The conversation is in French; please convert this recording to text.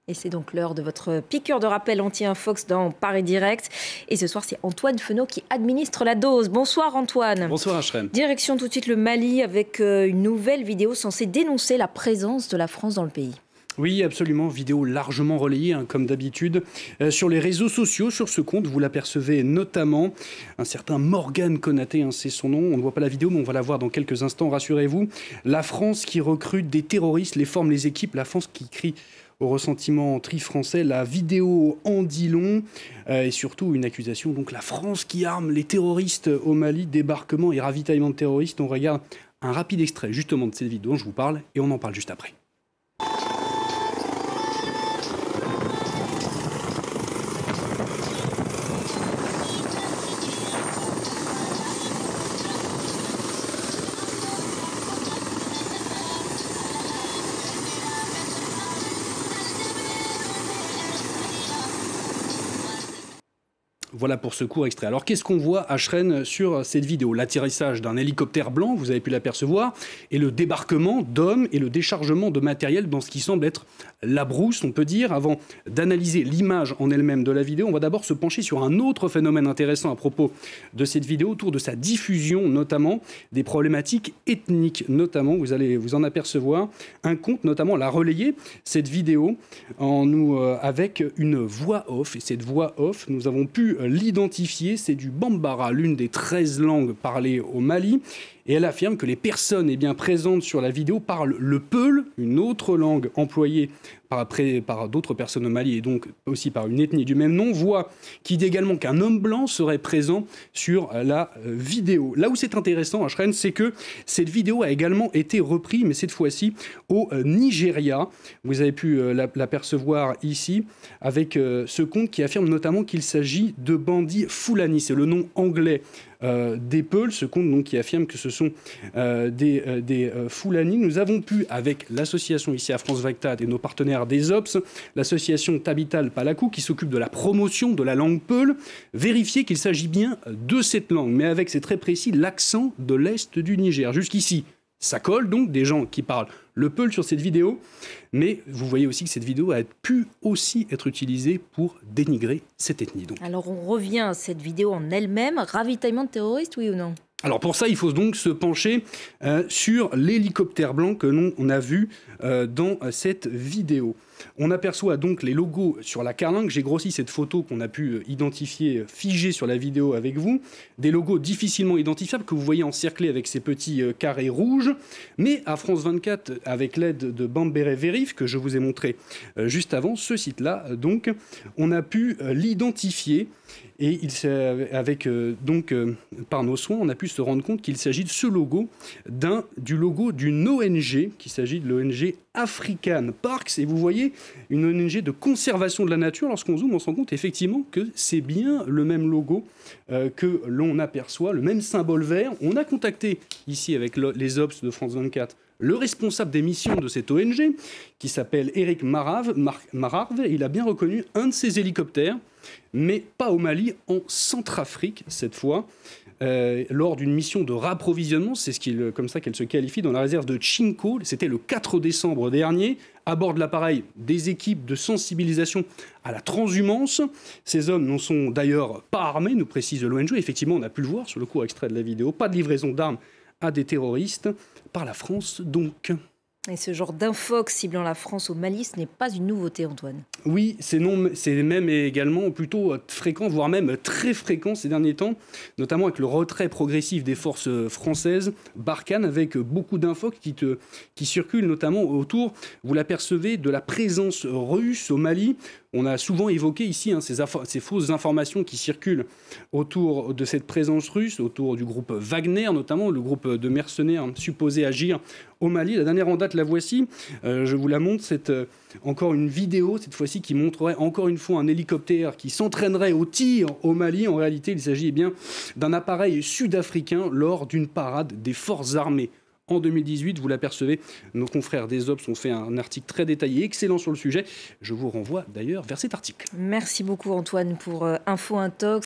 Et c'est donc l'heure de votre piqûre de rappel anti-infox dans Paris Direct. Et ce soir, c'est Antoine Fenot qui administre la dose. Bonsoir Antoine. Bonsoir Ashrem. Direction tout de suite le Mali avec une nouvelle vidéo censée dénoncer la présence de la France dans le pays. Oui, absolument. Vidéo largement relayée, comme d'habitude, sur les réseaux sociaux. Sur ce compte, vous l'apercevez notamment un certain Morgan Konaté, c'est son nom. On ne voit pas la vidéo, mais on va la voir dans quelques instants, rassurez-vous. La France qui recrute des terroristes, les forme, les équipes. La France qui crie au ressentiment tri-français. La vidéo en dit long et surtout une accusation. Donc la France qui arme les terroristes au Mali, débarquement et ravitaillement de terroristes. On regarde un rapide extrait justement de cette vidéo dont je vous parle et on en parle juste après. Voilà pour ce court extrait. Alors qu'est-ce qu'on voit à Shrine sur cette vidéo? L'atterrissage d'un hélicoptère blanc, vous avez pu l'apercevoir, et le débarquement d'hommes et le déchargement de matériel dans ce qui semble être la brousse, on peut dire. Avant d'analyser l'image en elle-même de la vidéo, on va d'abord se pencher sur un autre phénomène intéressant à propos de cette vidéo, autour de sa diffusion notamment, des problématiques ethniques notamment. Vous allez vous en apercevoir. Un compte notamment l'a relayé, cette vidéo, avec une voix off. Et cette voix off, nous avons pu l'identifier, c'est du Bambara, l'une des 13 langues parlées au Mali. Et elle affirme que les personnes présentes sur la vidéo parlent le Peul, une autre langue employée par d'autres personnes au Mali et donc aussi par une ethnie du même nom. Voix qui dit également qu'un homme blanc serait présent sur la vidéo. Là où c'est intéressant, Ashreen, c'est que cette vidéo a également été reprise, mais cette fois-ci au Nigeria. Vous avez pu l'apercevoir ici avec ce compte qui affirme notamment qu'il s'agit de bandits Fulani. C'est le nom anglais des Peuls, ce compte donc, qui affirme que ce sont des Fulani. Nous avons pu, avec l'association ici à France 24 et nos partenaires des OPS, l'association Tabital Palakou, qui s'occupe de la promotion de la langue Peul, vérifier qu'il s'agit bien de cette langue, mais avec, c'est très précis, l'accent de l'Est du Niger. Jusqu'ici, ça colle donc, des gens qui parlent le Peul sur cette vidéo, mais vous voyez aussi que cette vidéo a pu aussi être utilisée pour dénigrer cette ethnie. Donc. Alors on revient à cette vidéo en elle-même, ravitaillement de terroristes, oui ou non? Alors pour ça, il faut donc se pencher sur l'hélicoptère blanc que l'on a vu dans cette vidéo. On aperçoit donc les logos sur la carlingue. J'ai grossi cette photo qu'on a pu identifier figée sur la vidéo avec vous. Des logos difficilement identifiables que vous voyez encerclés avec ces petits carrés rouges. Mais à France 24, avec l'aide de Bambere Vérif, que je vous ai montré juste avant, ce site-là, donc, on a pu l'identifier. Et par nos soins, on a pu se rendre compte qu'il s'agit de ce logo, du logo d'une ONG, qu'il s'agit de l'ONG African Parks. Et vous voyez, une ONG de conservation de la nature. Lorsqu'on zoome, on se rend compte effectivement que c'est bien le même logo que l'on aperçoit, le même symbole vert. On a contacté ici avec les OPS de France 24 le responsable des missions de cette ONG, qui s'appelle Eric Marave. Il a bien reconnu un de ces hélicoptères, mais pas au Mali, en Centrafrique cette fois, lors d'une mission de rapprovisionnement, c'est comme ça qu'elle se qualifie, dans la réserve de Tchinko. C'était le 4 décembre dernier. À bord de l'appareil, des équipes de sensibilisation à la transhumance. Ces hommes n'en sont d'ailleurs pas armés, nous précise l'ONG. Effectivement, on a pu le voir sur le court extrait de la vidéo. Pas de livraison d'armes à des terroristes par la France, donc. Et ce genre d'infox ciblant la France au Mali, ce n'est pas une nouveauté, Antoine. Oui, c'est même également plutôt fréquent, voire même très fréquent ces derniers temps, notamment avec le retrait progressif des forces françaises, Barkhane, avec beaucoup d'infox qui circulent notamment autour, vous l'apercevez, de la présence russe au Mali. On a souvent évoqué ici ces fausses informations qui circulent autour de cette présence russe, autour du groupe Wagner, notamment le groupe de mercenaires supposé agir au Mali. La dernière en date, la voici. Je vous la montre. C'est encore une vidéo, cette fois-ci, qui montrerait encore une fois un hélicoptère qui s'entraînerait au tir au Mali. En réalité, il s'agit bien d'un appareil sud-africain lors d'une parade des forces armées. En 2018, vous l'apercevez, nos confrères des OPS ont fait un article très détaillé, excellent sur le sujet. Je vous renvoie d'ailleurs vers cet article. Merci beaucoup Antoine pour Info Intox.